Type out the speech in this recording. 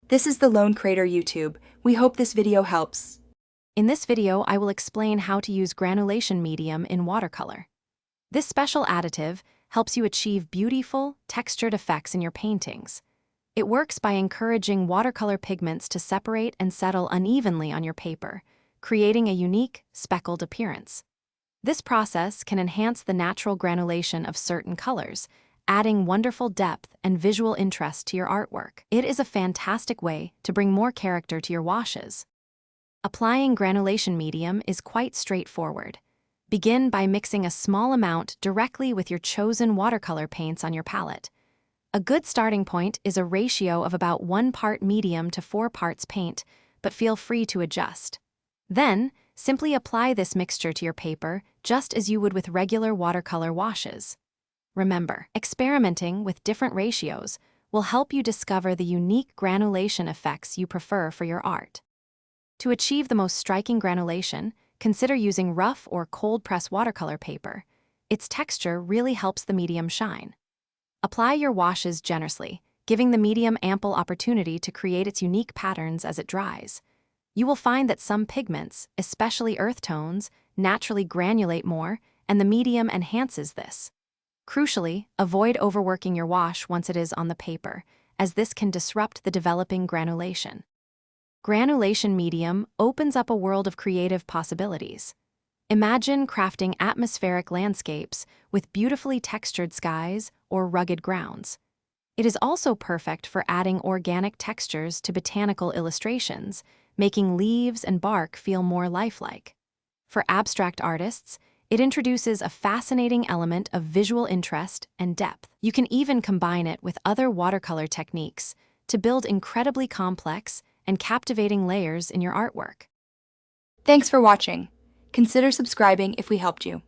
This is the Lone Crater YouTube. We hope this video helps. In this video, I will explain how to use granulation medium in watercolor. This special additive helps you achieve beautiful, textured effects in your paintings. It works by encouraging watercolor pigments to separate and settle unevenly on your paper, creating a unique, speckled appearance. This process can enhance the natural granulation of certain colors, adding wonderful depth and visual interest to your artwork. It is a fantastic way to bring more character to your washes. Applying granulation medium is quite straightforward. Begin by mixing a small amount directly with your chosen watercolor paints on your palette. A good starting point is a ratio of about 1 part medium to 4 parts paint, but feel free to adjust. Then, simply apply this mixture to your paper just as you would with regular watercolor washes. Remember, experimenting with different ratios will help you discover the unique granulation effects you prefer for your art. To achieve the most striking granulation, consider using rough or cold-press watercolor paper. Its texture really helps the medium shine. Apply your washes generously, giving the medium ample opportunity to create its unique patterns as it dries. You will find that some pigments, especially earth tones, naturally granulate more, and the medium enhances this. Crucially, avoid overworking your wash once it is on the paper, as this can disrupt the developing granulation. Granulation medium opens up a world of creative possibilities. Imagine crafting atmospheric landscapes with beautifully textured skies or rugged grounds. It is also perfect for adding organic textures to botanical illustrations, making leaves and bark feel more lifelike. For abstract artists, it introduces a fascinating element of visual interest and depth. You can even combine it with other watercolor techniques to build incredibly complex and captivating layers in your artwork. Thanks for watching. Consider subscribing if we helped you.